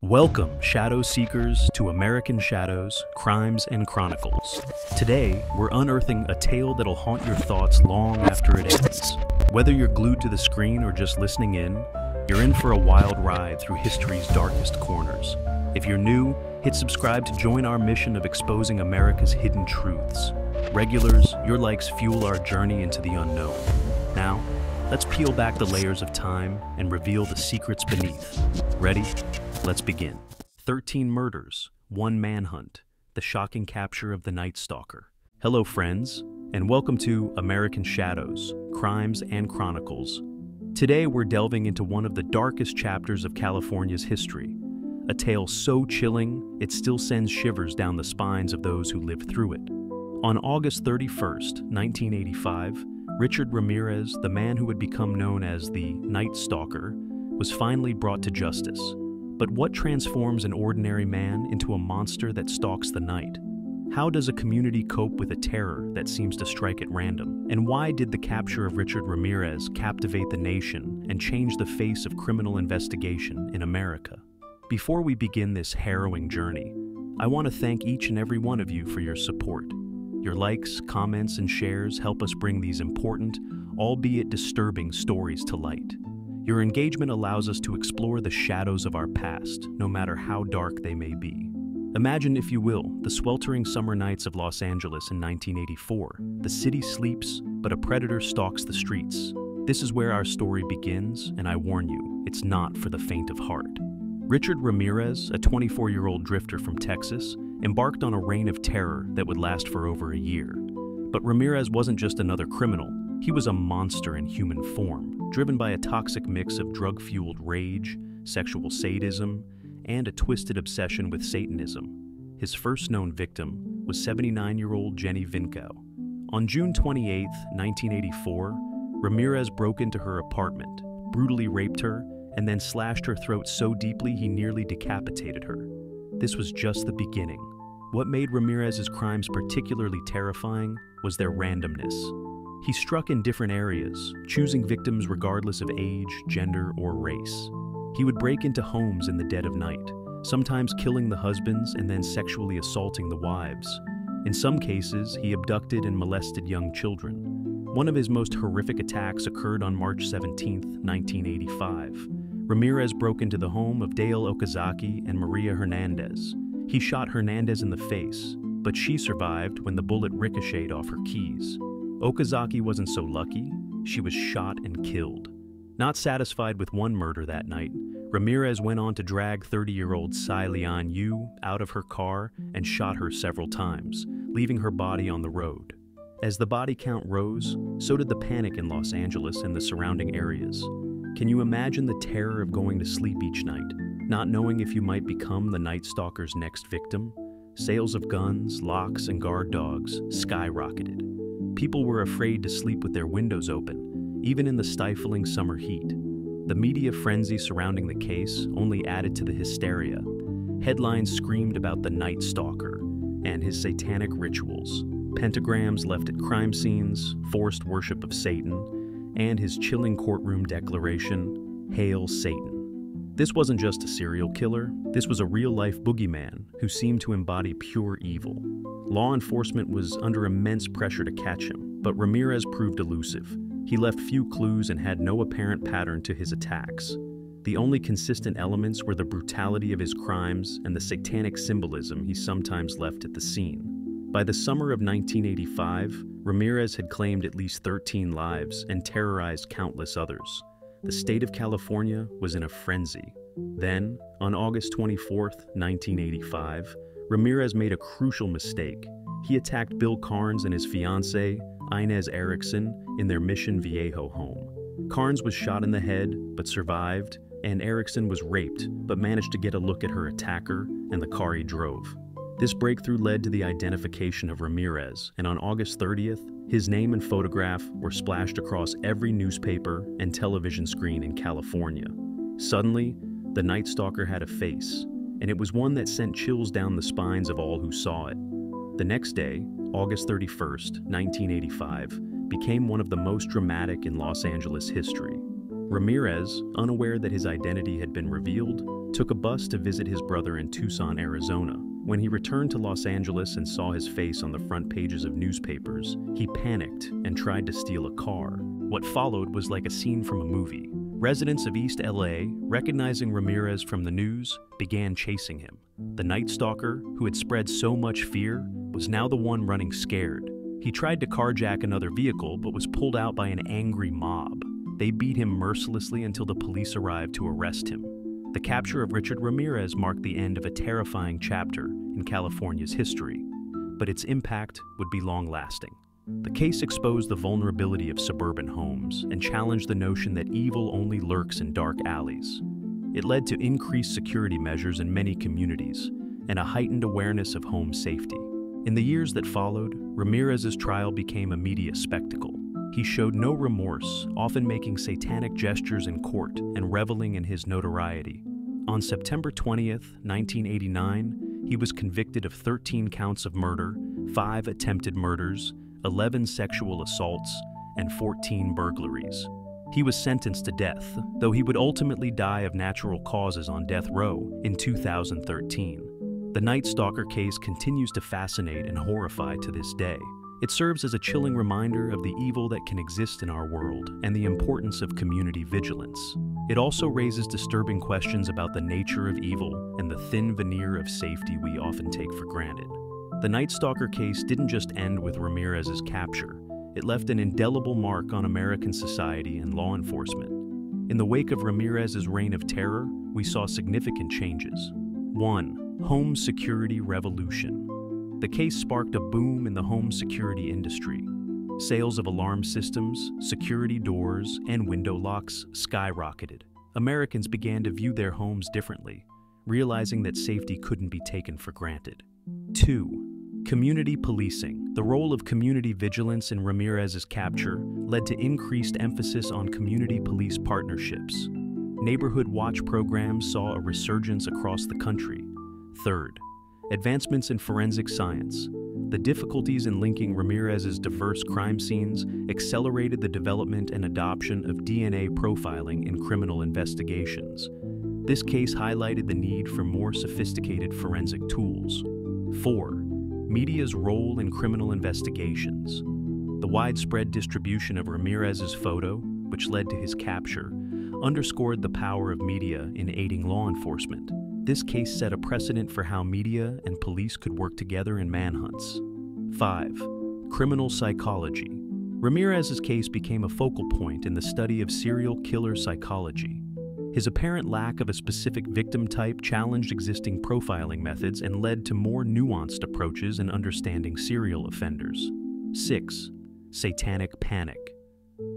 Welcome, Shadow Seekers, to American Shadows, Crimes and Chronicles. Today, we're unearthing a tale that'll haunt your thoughts long after it ends. Whether you're glued to the screen or just listening in, you're in for a wild ride through history's darkest corners. If you're new, hit subscribe to join our mission of exposing America's hidden truths. Regulars, your likes fuel our journey into the unknown. Now, let's peel back the layers of time and reveal the secrets beneath. Ready? Let's begin. 13 murders, 1 manhunt, the shocking capture of the Night Stalker. Hello friends, and welcome to American Shadows, Crimes and Chronicles. Today we're delving into one of the darkest chapters of California's history, a tale so chilling it still sends shivers down the spines of those who lived through it. On August 31st, 1985, Richard Ramirez, the man who would become known as the Night Stalker, was finally brought to justice. But what transforms an ordinary man into a monster that stalks the night? How does a community cope with a terror that seems to strike at random? And why did the capture of Richard Ramirez captivate the nation and change the face of criminal investigation in America? Before we begin this harrowing journey, I want to thank each and every one of you for your support. Your likes, comments, and shares help us bring these important, albeit disturbing stories to light. Your engagement allows us to explore the shadows of our past, no matter how dark they may be. Imagine, if you will, the sweltering summer nights of Los Angeles in 1984. The city sleeps, but a predator stalks the streets. This is where our story begins, and I warn you, it's not for the faint of heart. Richard Ramirez, a 24-year-old drifter from Texas, embarked on a reign of terror that would last for over a year. But Ramirez wasn't just another criminal. He was a monster in human form, driven by a toxic mix of drug-fueled rage, sexual sadism, and a twisted obsession with Satanism. His first known victim was 79-year-old Jenny Vinco. On June 28, 1984, Ramirez broke into her apartment, brutally raped her, and then slashed her throat so deeply he nearly decapitated her. This was just the beginning. What made Ramirez's crimes particularly terrifying was their randomness. He struck in different areas, choosing victims regardless of age, gender, or race. He would break into homes in the dead of night, sometimes killing the husbands and then sexually assaulting the wives. In some cases, he abducted and molested young children. One of his most horrific attacks occurred on March 17, 1985. Ramirez broke into the home of Dale Okazaki and Maria Hernandez. He shot Hernandez in the face, but she survived when the bullet ricocheted off her keys. Okazaki wasn't so lucky. She was shot and killed. Not satisfied with one murder that night, Ramirez went on to drag 30-year-old Tsai Lian Yu out of her car and shot her several times, leaving her body on the road. As the body count rose, so did the panic in Los Angeles and the surrounding areas. Can you imagine the terror of going to sleep each night, not knowing if you might become the Night Stalker's next victim? Sales of guns, locks, and guard dogs skyrocketed. People were afraid to sleep with their windows open, even in the stifling summer heat. The media frenzy surrounding the case only added to the hysteria. Headlines screamed about the Night Stalker and his satanic rituals, pentagrams left at crime scenes, forced worship of Satan, and his chilling courtroom declaration, "Hail Satan." This wasn't just a serial killer, this was a real-life boogeyman who seemed to embody pure evil. Law enforcement was under immense pressure to catch him, but Ramirez proved elusive. He left few clues and had no apparent pattern to his attacks. The only consistent elements were the brutality of his crimes and the satanic symbolism he sometimes left at the scene. By the summer of 1985, Ramirez had claimed at least 13 lives and terrorized countless others. The state of California was in a frenzy. Then, on August 24, 1985, Ramirez made a crucial mistake. He attacked Bill Carnes and his fiancée, Inez Erickson, in their Mission Viejo home. Carnes was shot in the head, but survived, and Erickson was raped, but managed to get a look at her attacker and the car he drove. This breakthrough led to the identification of Ramirez, and on August 30th, his name and photograph were splashed across every newspaper and television screen in California. Suddenly, the Night Stalker had a face, and it was one that sent chills down the spines of all who saw it. The next day, August 31st, 1985, became one of the most dramatic in Los Angeles history. Ramirez, unaware that his identity had been revealed, took a bus to visit his brother in Tucson, Arizona. When he returned to Los Angeles and saw his face on the front pages of newspapers, he panicked and tried to steal a car. What followed was like a scene from a movie. Residents of East LA, recognizing Ramirez from the news, began chasing him. The Night Stalker, who had spread so much fear, was now the one running scared. He tried to carjack another vehicle but was pulled out by an angry mob. They beat him mercilessly until the police arrived to arrest him. The capture of Richard Ramirez marked the end of a terrifying chapter in California's history, but its impact would be long-lasting. The case exposed the vulnerability of suburban homes and challenged the notion that evil only lurks in dark alleys. It led to increased security measures in many communities and a heightened awareness of home safety. In the years that followed, Ramirez's trial became a media spectacle. He showed no remorse, often making satanic gestures in court and reveling in his notoriety. On September 20th, 1989, he was convicted of 13 counts of murder, 5 attempted murders, 11 sexual assaults, and 14 burglaries. He was sentenced to death, though he would ultimately die of natural causes on death row in 2013. The Night Stalker case continues to fascinate and horrify to this day. It serves as a chilling reminder of the evil that can exist in our world and the importance of community vigilance. It also raises disturbing questions about the nature of evil and the thin veneer of safety we often take for granted. The Night Stalker case didn't just end with Ramirez's capture. It left an indelible mark on American society and law enforcement. In the wake of Ramirez's reign of terror, we saw significant changes. 1. Home security revolution. The case sparked a boom in the home security industry. Sales of alarm systems, security doors, and window locks skyrocketed. Americans began to view their homes differently, realizing that safety couldn't be taken for granted. 2. Community policing. The role of community vigilance in Ramirez's capture led to increased emphasis on community police partnerships. Neighborhood watch programs saw a resurgence across the country. 3rd. Advancements in forensic science. The difficulties in linking Ramirez's diverse crime scenes accelerated the development and adoption of DNA profiling in criminal investigations. This case highlighted the need for more sophisticated forensic tools. 4. Media's role in criminal investigations. The widespread distribution of Ramirez's photo, which led to his capture, underscored the power of media in aiding law enforcement. This case set a precedent for how media and police could work together in manhunts. 5. Criminal psychology. Ramirez's case became a focal point in the study of serial killer psychology. His apparent lack of a specific victim type challenged existing profiling methods and led to more nuanced approaches in understanding serial offenders. 6. Satanic panic.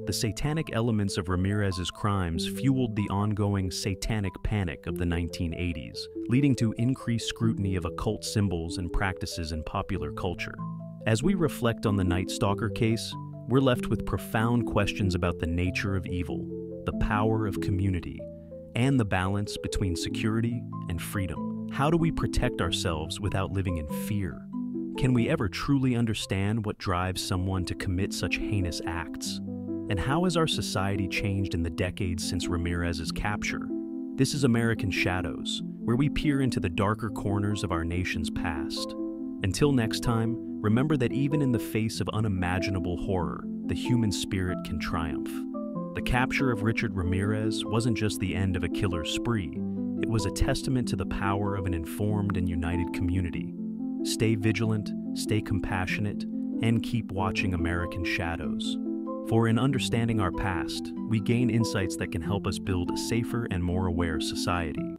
The satanic elements of Ramirez's crimes fueled the ongoing satanic panic of the 1980s, leading to increased scrutiny of occult symbols and practices in popular culture. As we reflect on the Night Stalker case, we're left with profound questions about the nature of evil, the power of community, and the balance between security and freedom. How do we protect ourselves without living in fear? Can we ever truly understand what drives someone to commit such heinous acts? And how has our society changed in the decades since Ramirez's capture? This is American Shadows, where we peer into the darker corners of our nation's past. Until next time, remember that even in the face of unimaginable horror, the human spirit can triumph. The capture of Richard Ramirez wasn't just the end of a killer's spree. It was a testament to the power of an informed and united community. Stay vigilant, stay compassionate, and keep watching American Shadows. For in understanding our past, we gain insights that can help us build a safer and more aware society.